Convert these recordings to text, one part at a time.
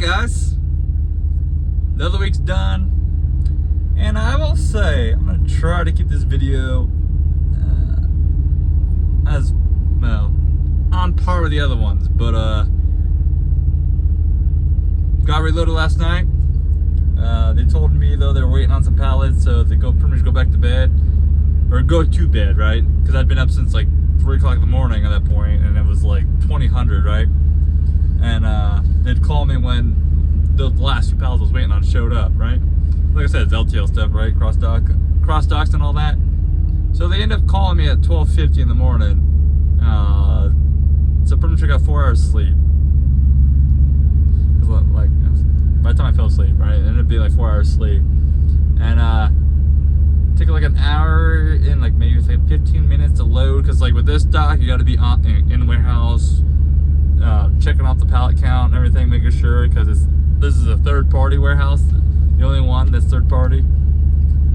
guys, another week's done, and I will say I'm gonna try to keep this video as well on par with the other ones, but got reloaded last night. They told me though they were waiting on some pallets, so they pretty much go back to bed, or go to bed, right? Because I'd been up since like 3 o'clock in the morning at that point, and it was like 2000, right? And they'd call me when the last few pallets I was waiting on showed up, right? Like I said, it's LTL stuff, right? Cross docks and all that. So they end up calling me at 12:50 in the morning. So pretty much I got 4 hours sleep. Like by the time I fell asleep, right? It ended up being like 4 hours sleep. And took like an hour and like maybe like 15 minutes to load, because like with this dock you got to be in the warehouse, checking off the pallet count and everything, making sure, because this is a third-party warehouse, the only one that's third-party.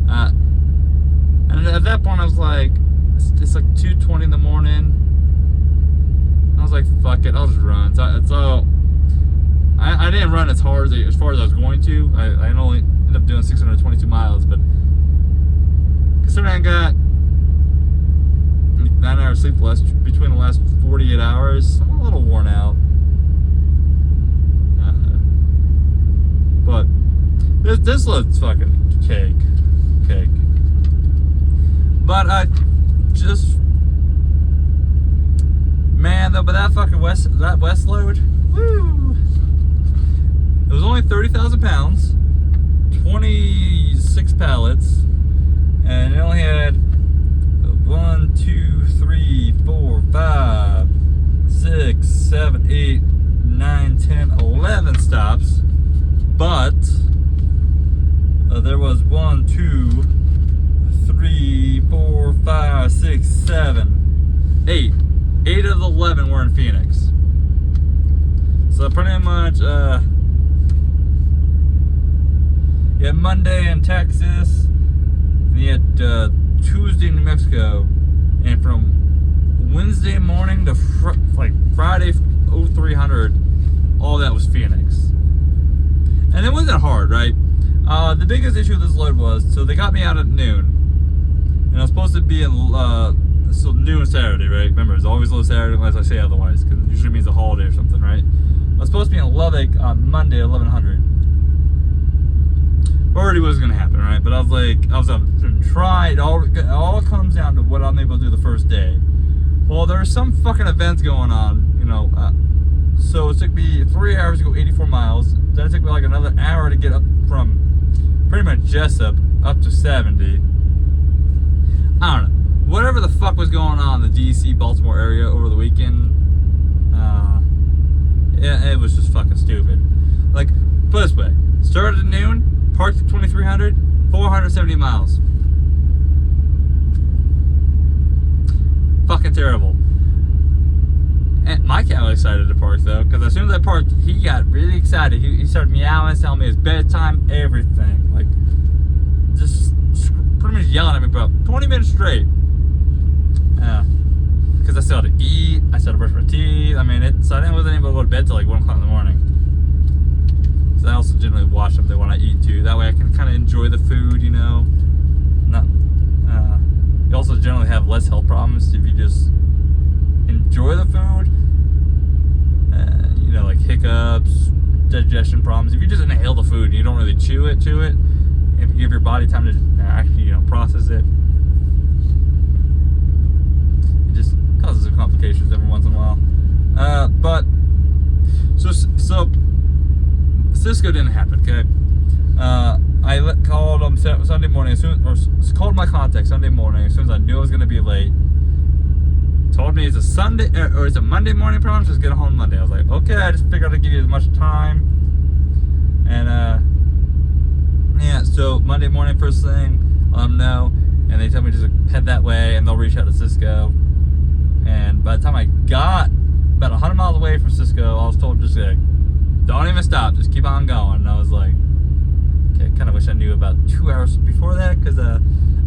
And at that point I was like, it's like 2:20 in the morning. I was like, fuck it, I'll just run. So I didn't run as far as I was going to. I only ended up doing 622 miles, but considering I got 9 hours sleep between the last 48 hours, I'm a little worn out. But this looks fucking cake. But but that fucking west load, woo! It was only 30,000 pounds, 26 pallets, and it only had 1, 2, 3, 4, 5, 6, 7, 8, 9, 10, 11 stops. But there was 1, 2, 3, 4, 5, 6, 7, 8. 8 of the 11 were in Phoenix. So pretty much, you had Monday in Texas, and you had Tuesday in New Mexico, and from Wednesday morning to Friday 0300, all that was Phoenix. And it wasn't hard, right? The biggest issue with this load was, so they got me out at noon, and I was supposed to be in so noon Saturday, right? Remember, it's always low Saturday unless I say otherwise, because it usually means a holiday or something, right? I was supposed to be in Lubbock on Monday at 1100. Already was gonna happen, right? But I was gonna try. It all comes down to what I'm able to do the first day. Well, there are some fucking events going on, you know. So it took me 3 hours to go 84 miles. Then it took me like another hour to get up from pretty much Jessup up to 70. I don't know. Whatever the fuck was going on in the DC, Baltimore area over the weekend, it was just fucking stupid. Like, put it this way: started at noon, parked at 2300, 470 miles. Fucking terrible. And my cat was excited to park though, because as soon as I parked, he got really excited. He started meowing, telling me his bedtime, everything. Like, just pretty much yelling at me for about 20 minutes straight. Because I still had to eat, I still had to brush my teeth. I mean, so I wasn't able to go to bed till like 1 o'clock in the morning. So I also generally watch them when I eat too. That way I can kind of enjoy the food, you know. You also generally have less health problems if you just enjoy the food. You know, like hiccups, digestion problems. If you just inhale the food and you don't really chew it, if you give your body time to actually, you know, process it, it just causes some complications every once in a while. But so Cisco didn't happen, okay? I called them Sunday morning, called my contact Sunday morning as soon as I knew I was going to be late. Told me it's a Sunday, or it's a Monday morning problem, just get home Monday. I was like, okay, I just figured I'd give you as much time. And, yeah, so Monday morning, first thing, let them know, and they tell me just head that way, and they'll reach out to Cisco. And by the time I got about 100 miles away from Cisco, I was told just like, don't even stop, just keep on going. And I was like, okay, I kind of wish I knew about 2 hours before that, because I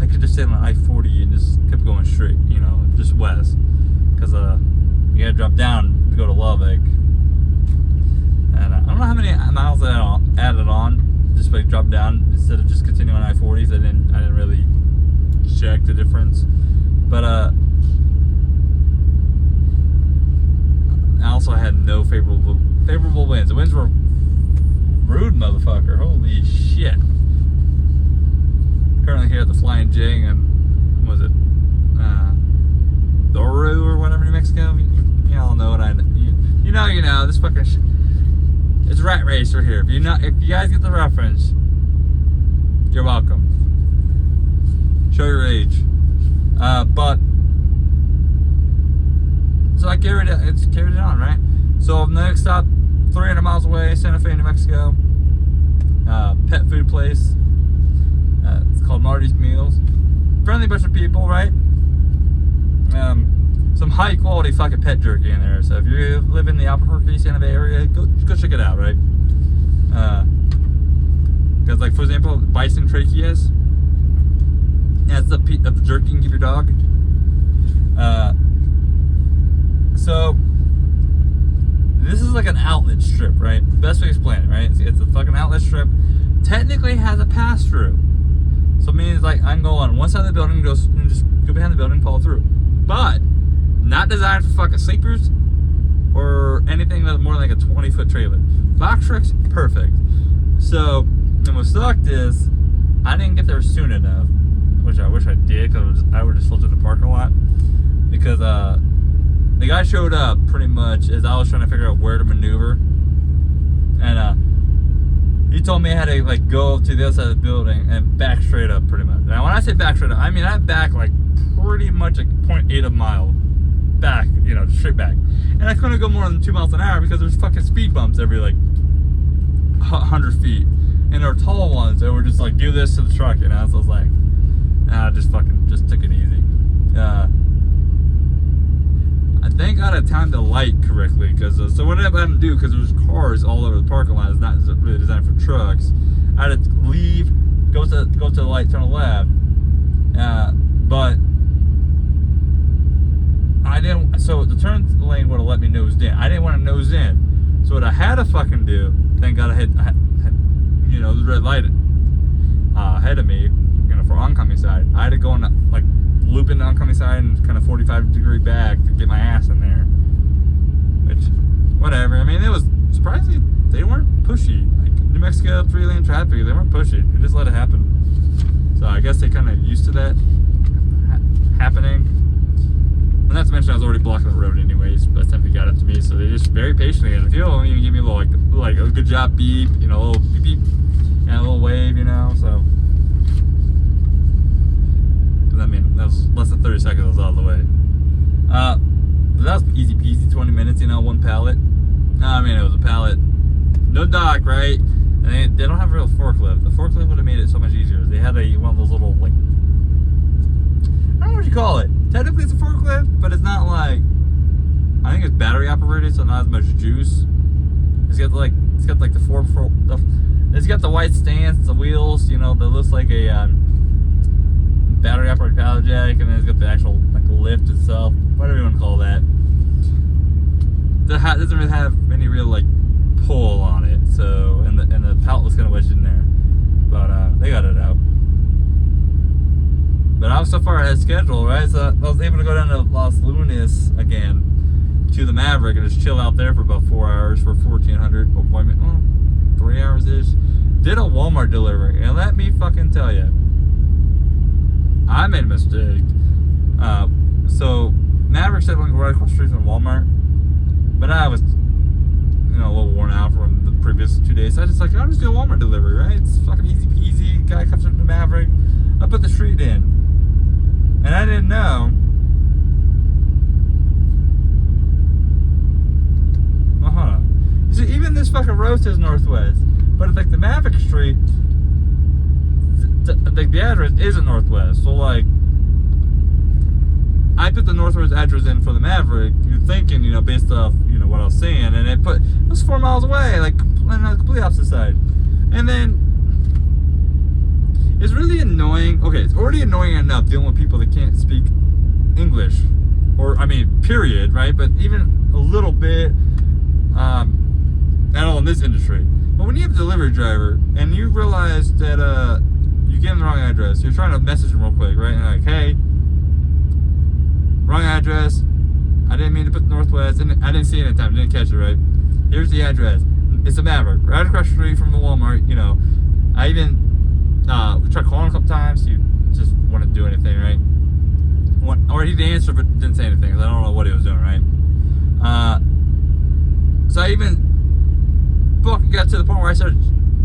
could just stay on I-40 and just kept going straight, you know, just west. Because you gotta drop down to go to Lubbock. And I don't know how many miles miles added on, just like dropped down instead of just continuing on I-40s. I didn't really check the difference, but I also had no favorable winds. The winds were rude, motherfucker. Holy shit. Currently here at the Flying J and was it Doru or whatever, New Mexico. You all know what you know. This fucking shit. It's Rat Racer here. If you guys get the reference, you're welcome. Show your age. But so I carried it on, right? So the next stop, 300 miles away, Santa Fe, New Mexico. Pet food place. It's called Marty's Meals. Friendly bunch of people, right? Some high quality fucking pet jerky in there. So if you live in the Albuquerque, Santa Fe area, go check it out, right? Because like for example, bison tracheas. That's the jerky you can give your dog. So this is like an outlet strip, right? Best way to explain it, right? It's a fucking outlet strip. Technically has a pass through. So it means like I can go on one side of the building and just go behind the building and follow through. But not designed for fucking sleepers or anything that's more like a 20-foot trailer. Box trucks, perfect. So, and what sucked is I didn't get there soon enough, which I wish I did, because I would have just filtered the parking lot. Because the guy showed up pretty much as I was trying to figure out where to maneuver, and he told me I had to like go to the other side of the building and back straight up, pretty much. Now, when I say back straight up, I mean I back like pretty much like 0.8 of a mile back, straight back. And I couldn't go more than 2 miles an hour because there's fucking speed bumps every like 100 feet. And there were tall ones that were just like, do this to the truck, So I was like, just took it easy. I thank God I timed the light correctly, because so what I had to do, because there was cars all over the parking lot, it's not really designed for trucks. I had to leave, go to the light, turn left. But I didn't. So the turn lane would have let me nose in. I didn't want to nose in. So what I had to fucking do, thank God I had the red light ahead of me, for oncoming side. I had to go on like loop in the oncoming side and kind of 45-degree back to get my ass in there. Which, whatever. I mean, it was surprisingly, they weren't pushy. Like New Mexico 3-lane traffic, they weren't pushy. They just let it happen. So I guess they kind of used to that happening. And not to mention I was already blocking the road anyways by the time they got up to me, so they just very patiently, and if you don't even give me a little like a good job beep, a little beep beep, and a little wave, so. I mean, that was less than 30 seconds, I was out of the way. But that was easy peasy, 20 minutes, one pallet. I mean, it was a pallet, no dock, right? And they don't have a real forklift. The forklift would have made it so much easier. They had one of those little, like, I don't know what you call it. Technically it's a forklift, but it's not like, I think it's battery operated, so not as much juice. It's got like the it's got the white stance, the wheels, that looks like a battery operated pallet jack, and then it's got the actual like lift itself, whatever you want to call that. The hat doesn't really have any real like pull on it, so and the pallet was kind of wedged in there, but they got it out. But I was so far ahead of schedule, right? So I was able to go down to Los Lunas again to the Maverick and just chill out there for about 4 hours for 1,400 appointment. 3 hours ish. Did a Walmart delivery, and let me fucking tell you, I made a mistake. So Maverick said we can go right across the street from Walmart, but I was, a little worn out from the previous 2 days. So I just I'll just do a Walmart delivery, right? It's fucking easy peasy. Guy comes up to the Maverick. I put the street in, and I didn't know. You see, even this fucking road says Northwest, but it's like the Maverick Street, the address isn't Northwest. So like, I put the Northwest address in for the Maverick, thinking, based off, what I was seeing, and it was 4 miles away, like on the complete opposite side. And then it's really annoying. Okay, it's already annoying enough dealing with people that can't speak English, period, right? But even a little bit, I don't know, in this industry. But when you have a delivery driver and you realize that you gave him the wrong address, you're trying to message him real quick, right? And you're like, hey, wrong address. I didn't mean to put Northwest, and I didn't see it in time. Didn't catch it, right? Here's the address. It's a Maverick, right across the street from the Walmart. You know, I even tried calling a couple times. He just wouldn't do anything, right? Or he'd answer but didn't say anything. I don't know what he was doing, right? So I even got to the point where I started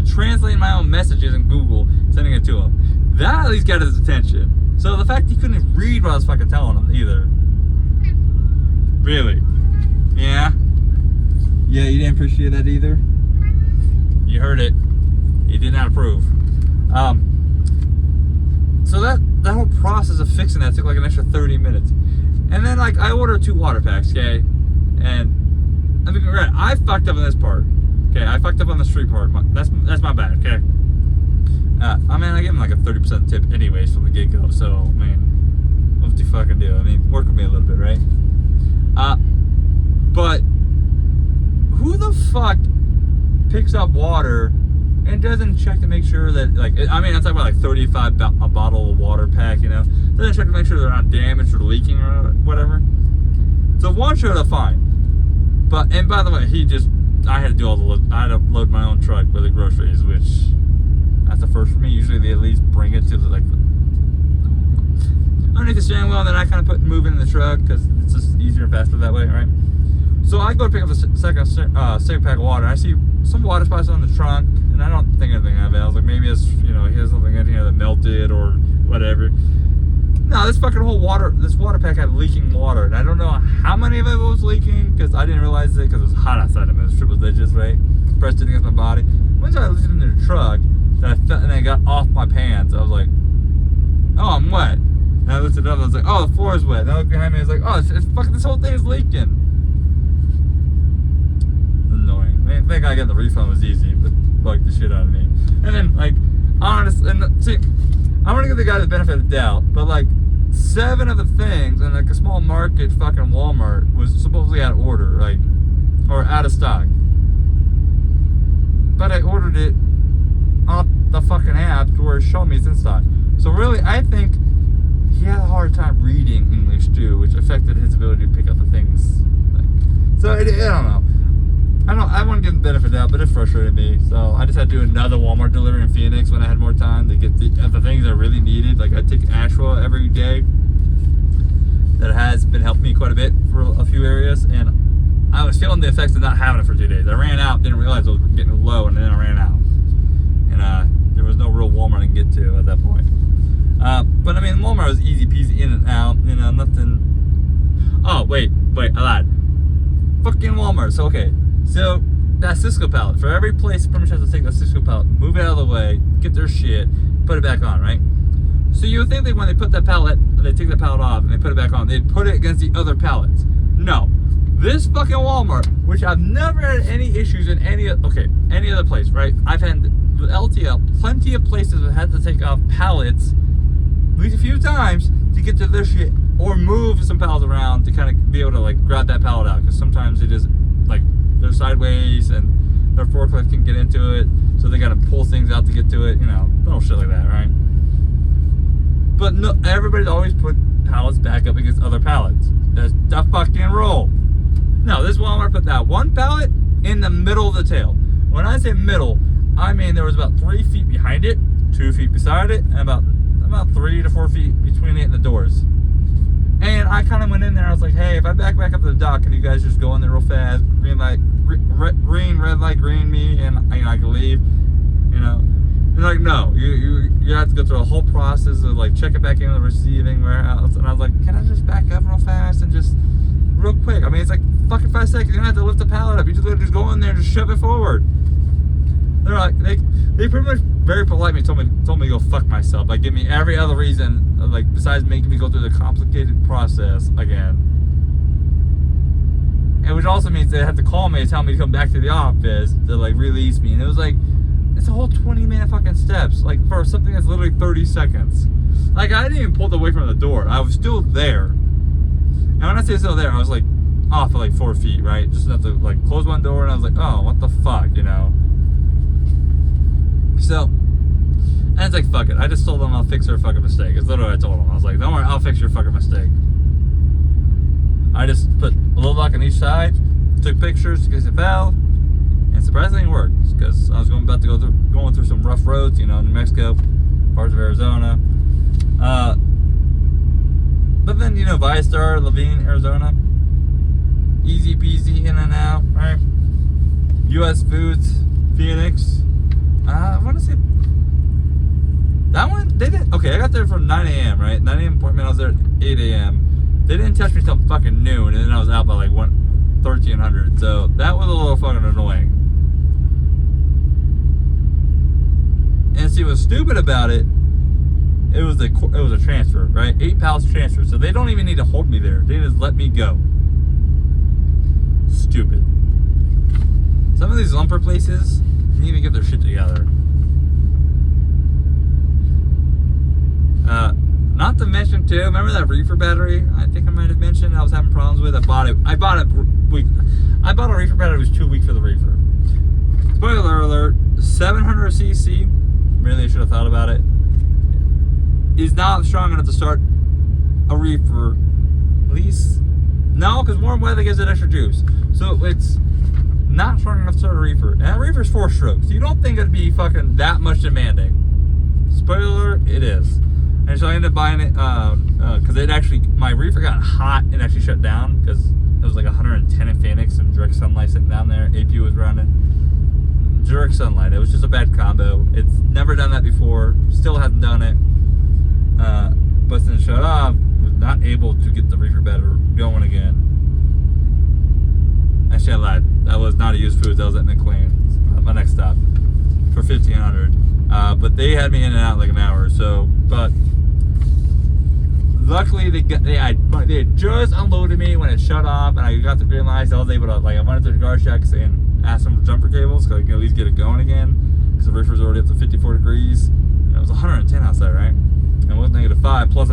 translating my own messages in Google, sending it to him. That at least got his attention. So the fact he couldn't read what I was fucking telling him either. Really? Yeah? Yeah, you didn't appreciate that either? You heard it. He did not approve. So that whole process of fixing that took like an extra 30 minutes. And then like I ordered 2 water packs, okay? And I mean, I fucked up on this part. Okay, I fucked up on the street part. That's my bad, okay? I mean, I gave him like a 30% tip anyways from the get-go, so, I mean, what do you fucking do? I mean, work with me a little bit, right? But who the fuck picks up water and doesn't check to make sure that, like, I mean, I'm talking about like 35 a bottle of water pack, you know? Doesn't check to make sure they're not damaged or leaking or whatever. So one showed up fine. But, and by the way, I had to do I had to load my own truck with the groceries, which, that's the first for me. Usually they at least bring it to the, like, underneath the steering wheel, and then I kind of move it in the truck, because it's just easier and faster that way, right? So I go to pick up the second pack of water, and I see some water spots on the trunk, and I don't think anything of it. I was like, maybe it's, you know, he has something in here that melted or whatever. No, this fucking this water pack had leaking water, and I don't know how many of it was leaking, because I didn't realize it, because it was hot outside. I mean, it's triple digits, right? Pressed it against my body. Once I was in the truck, then I felt, and I got off my pants. I was like, oh, I'm wet. And I looked it up, and I was like, oh, the floor is wet. And I looked behind me, I was like, oh, it's fucking, this whole thing is leaking. Annoying. I mean, thank God getting the refund was easy, but bugged the shit out of me. And then, like, honestly, and see, I'm gonna give the guy the benefit of the doubt, but like 7 of the things in like a small market fucking Walmart was supposedly out of order, like, or out of stock. But I ordered it off the fucking app to where it showed me it's in stock. So really, I think he had a hard time reading English too, which affected his ability to pick up the things. Like, so I don't know. I want to give him the benefit of the doubt, but it frustrated me. So I just had to do another Walmart delivery in Phoenix when I had more time to get the things I really needed. Like I take Ashwa every day. That has been helping me quite a bit for a few areas, and I was feeling the effects of not having it for 2 days. I ran out, didn't realize I was getting low, and then I ran out. And there was no real Walmart I can get to at that point. But I mean, Walmart was easy peasy in and out, you know, nothing. Oh, wait, I lied. Fucking Walmart. So, okay. So, that Cisco pallet, for every place pretty much has to take that Cisco pallet, move it out of the way, get their shit, put it back on, right? So you would think that when they put that pallet, they take that pallet off and they put it back on, they'd put it against the other pallets. No. This fucking Walmart, which I've never had any issues in any other place, right? I've had with LTL, plenty of places that had to take off pallets at least a few times to get to their shit, or move some pallets around to kind of be able to like grab that pallet out, because sometimes it is like they're sideways and their forklift can get into it, so they gotta pull things out to get to it, you know, little shit like that, right? But no, everybody's always put pallets back up against other pallets. That's the fucking rule. No, this Walmart put that one pallet in the middle of the tail. When I say middle, I mean there was about 3 feet behind it, 2 feet beside it, and about 3 to 4 feet between it and the doors. And I kind of went in there. I was like, hey, if I back up to the dock, can you guys just go in there real fast? Green light, red light, green me, and I can leave. You know. And like, no, you have to go through a whole process of like check it back in the receiving warehouse. And I was like, can I just back up real fast and just real quick? I mean, it's like fucking 5 seconds. You don't have to lift the pallet up. You just literally just go in there and just shove it forward. They're like, they pretty much very politely told me to go fuck myself. Like, give me every other reason, like besides making me go through the complicated process again. And which also means they have to call me and tell me to come back to the office to like release me. And it was like, it's a whole 20-minute fucking steps, like for something that's literally 30 seconds. Like, I didn't even pull away from the door. I was still there. And when I say still there, I was like off for like 4 feet, right? Just enough to like close one door, and I was like, oh, what the fuck, you know? So, and it's like, fuck it. I just told them I'll fix their fucking mistake. It's literally what I told them. I was like, don't worry, I'll fix your fucking mistake. I just put a little lock on each side, took pictures because it fell, and surprisingly it worked. Because I was going through some rough roads, you know, New Mexico, parts of Arizona. But then, you know, ViaStar, Levine, Arizona, easy peasy in and out, right? U.S. Foods, Phoenix. I want to say that one. They didn't. Okay, I got there from 9 a.m. Right, 9 a.m. appointment. I was there at 8 a.m. They didn't touch me till fucking noon, and then I was out by like 1300. So that was a little fucking annoying. And see, what's stupid about it? It was a transfer, right? 8 pallets transfer. So they don't even need to hold me there. They just let me go. Stupid. Some of these lumper places need to get their shit together. Not to mention too, remember that reefer battery? I think I might have mentioned I was having problems with. I bought a reefer battery. It was too weak for the reefer. Spoiler alert: 700cc. Really, I should have thought about it. Is not strong enough to start a reefer. At least no, because warm weather gives it extra juice. So it's not strong enough to start a reefer. And that reefer's 4 strokes. You don't think it'd be fucking that much demanding. Spoiler, it is. And so I ended up buying it because it actually, my reefer got hot and actually shut down because it was like 110 in Phoenix and direct sunlight sitting down there. AP was running. Direct sunlight. It was just a bad combo. It's never done that before. Still hasn't done it. But since it shut off, was not able to get the reefer battery going again. Actually, I lied. That was not a used foods. That was at McLean, my next stop, for 1500. But they had me in and out in like an hour or so. But luckily, they had just unloaded me when it shut off, and I got the green lights. I was able to, like, I went to the guard shacks and asked them for jumper cables so I could at least get it going again. Because the reefer's already up to 54 degrees. And it was 110 outside, right? And it was -5. Plus,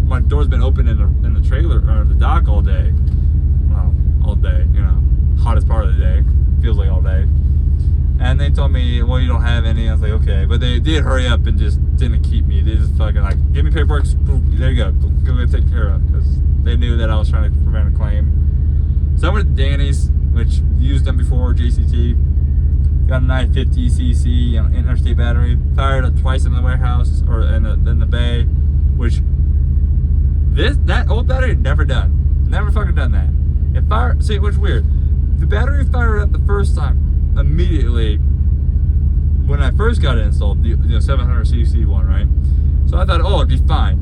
my door's been open in the trailer or the dock all day. Well, all day, you know, hottest part of the day. Feels like all day. And they told me, well, you don't have any. I was like, okay. But they did hurry up and just didn't keep me. They just fucking like, give me paperwork. Boom, there you go. Go get it taken care of. Because they knew that I was trying to prevent a claim. So I went to Danny's, which used them before, JCT. Got a 950cc, you know, interstate battery. Fired it twice in the warehouse or in the bay. Which, that old battery had never done. Never fucking done that. It fired, see, which is weird. The battery fired up the first time. Immediately when I first got it installed, the 700cc one, right? So I thought, oh, it'd be fine.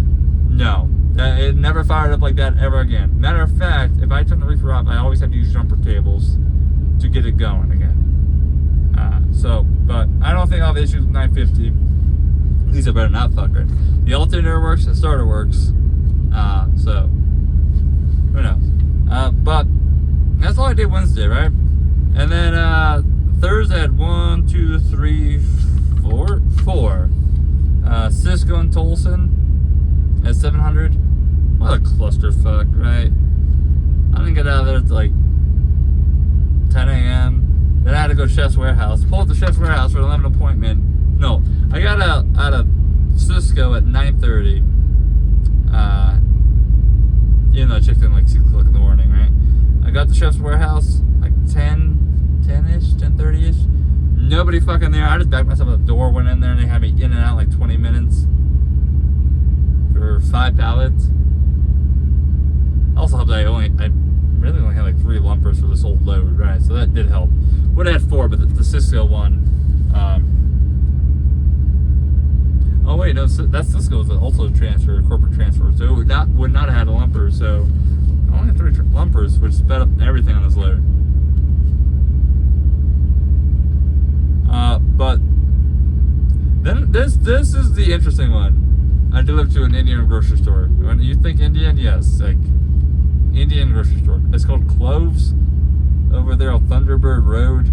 No, it never fired up like that ever again. Matter of fact, if I turn the reefer off, I always have to use jumper cables to get it going again. But I don't think I'll have issues with 950. At least I better not fucker. The alternator works, the starter works. So who knows? But that's all I did Wednesday, right? And then Thursday at 4. Cisco and Tolson at 700. What a clusterfuck, right? I didn't get out of there until like 10 a.m. Then I had to go to Chef's Warehouse. Pull up the Chef's Warehouse for an 11 appointment. No, I got out of Cisco at 9:30. Even though I checked in like 6 o'clock in the morning, right? I got to Chef's Warehouse like 10-ish, 10:30-ish. Nobody fucking there. I just backed myself at the door, went in there, and they had me in and out like 20 minutes for 5 pallets. Also helped that I really only had like 3 lumpers for this whole load, right? So that did help. Would have had 4, but the Cisco one. Oh wait, no, that Cisco was also a transfer, corporate transfer, so it would not have had a lumper. So I only had 3 lumpers, which sped up everything on this load. But then this is the interesting one. I delivered to an Indian grocery store. When you think Indian, yes, like Indian grocery store. It's called Cloves over there on Thunderbird Road.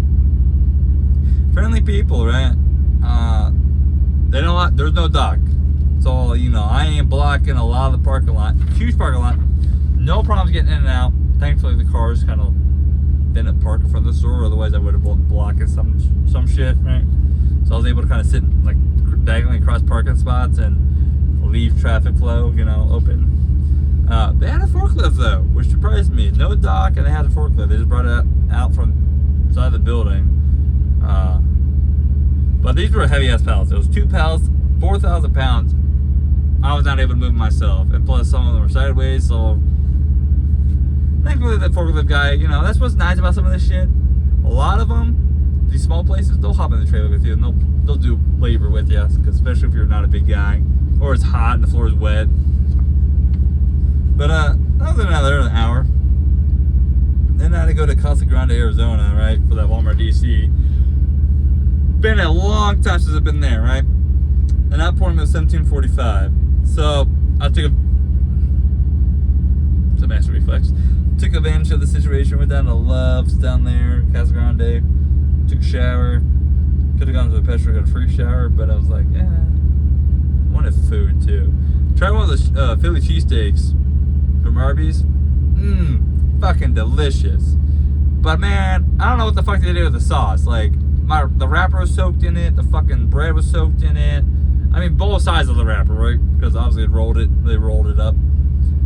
Friendly people, right? They don't. There's no dock. It's all, you know. I ain't blocking a lot of the parking lot. Huge parking lot. No problems getting in and out. Thankfully, the cars kind of been at park in front of the store. Otherwise, I would have been blocking some shit, right? So I was able to kind of sit like diagonally across parking spots and leave traffic flow, you know, open. They had a forklift though, which surprised me. No dock, and they had a forklift. They just brought it out from inside the building. But these were heavy ass pallets. It was 2 pallets, 4,000 pounds. I was not able to move myself, and plus some of them were sideways. So thankfully, the forklift guy, you know, that's what's nice about some of this shit. A lot of them, these small places, they'll hop in the trailer with you and they'll do labor with you, especially if you're not a big guy or it's hot and the floor is wet. But I was in there an hour. Then I had to go to Casa Grande, Arizona, right, for that Walmart DC. Been a long time since I've been there, right? And that appointment was 17:45. So I took it's a master reflex. Took advantage of the situation. Went down to Love's down there, Casa Grande. Took a shower. Could have gone to the Petro, got a free shower, but I was like, wanted food too. Tried one of the Philly cheesesteaks from Arby's. Fucking delicious. But man, I don't know what the fuck they did with the sauce. Like, the wrapper was soaked in it. The fucking bread was soaked in it. I mean, both sides of the wrapper, right? Because obviously they rolled it up.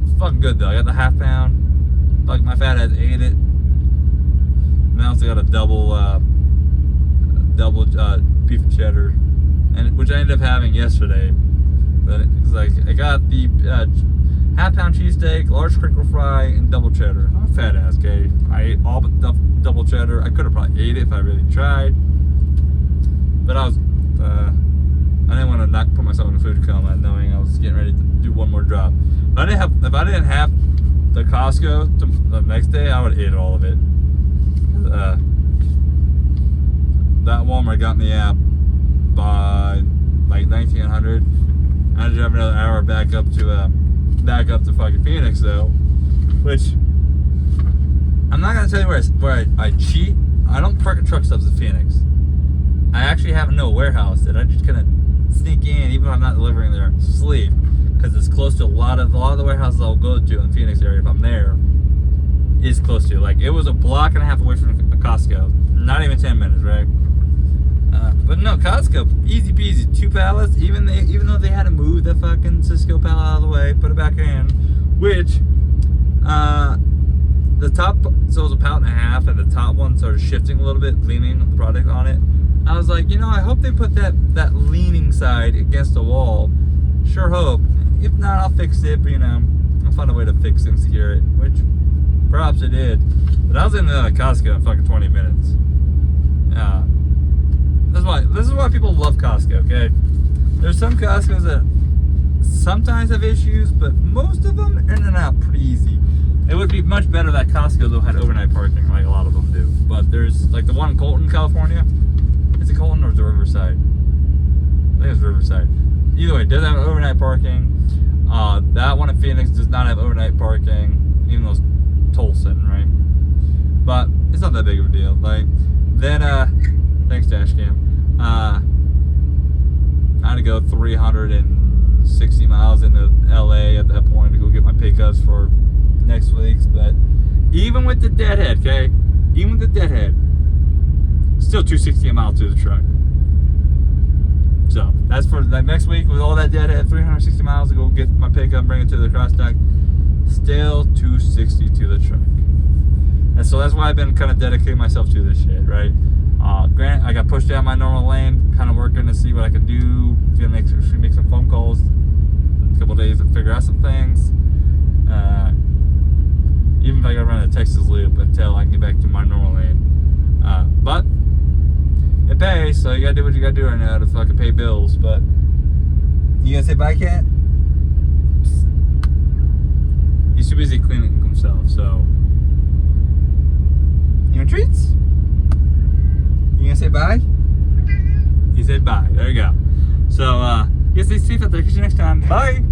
It's fucking good though. I got the half pound. Like, my fat ass ate it. And I also got a double beef and cheddar, and which I ended up having yesterday. But it's like I got the half pound cheesesteak, large crinkle fry, and double cheddar. I'm a fat ass, okay? I ate all but double cheddar. I could have probably ate it if I really tried, but I didn't want to not put myself in a food coma, knowing I was getting ready to do one more drop. If I didn't have the Costco the next day, I would have ate all of it. That Walmart got me out by like 1900. I had to drive another hour back up to fucking Phoenix though, which I'm not gonna tell you where I cheat. I don't park at truck stops in Phoenix. I actually have no warehouse that I just kind of sneak in, even if I'm not delivering there, sleep, because it's close to a lot of the warehouses I'll go to in the Phoenix area if I'm there. Is close to, like, it was a block and a half away from a Costco, not even 10 minutes, right? But no, Costco, easy peasy, 2 pallets. Even though they had to move the fucking Cisco pallet out of the way, put it back in, which the top, so it was a pallet and a half, and the top one started shifting a little bit, leaning the product on it. I was like, you know, I hope they put that leaning side against the wall. Sure hope. If not, I'll fix it. But you know, I'll find a way to fix and secure it, which perhaps I did. But I was in Costco in fucking 20 minutes. This is why people love Costco, okay? There's some Costcos that sometimes have issues, but most of them in and out pretty easy. It would be much better that Costco though had overnight parking, like a lot of them do. But there's like the one in Colton, California. Is it Colton or is it Riverside? I think it's Riverside. Either way, it doesn't have overnight parking. That one in Phoenix does not have overnight parking, even though it's Tolson, right? But it's not that big of a deal. Like, then, thanks Dashcam. I had to go 360 miles into LA at that point to go get my pickups for next week's. But even with the deadhead, okay? Even with the deadhead, still 260 a mile to the truck. So that's for that next week with all that deadhead, 360 miles to go get my pickup, bring it to the cross dock. Still 260 to the truck. And so that's why I've been kind of dedicating myself to this shit, right? Granted, I got pushed out my normal lane, kind of working to see what I could do, to make some phone calls, a couple days to figure out some things. Even if I got to run a Texas loop until I can get back to my normal lane. But it pays, so you gotta do what you gotta do right now to fucking pay bills. But you gonna say bye, cat? He's too busy cleaning himself, so. You want treats? You gonna say bye? He said bye. There you go. So, yes, stay safe out there. Catch you next time. Bye.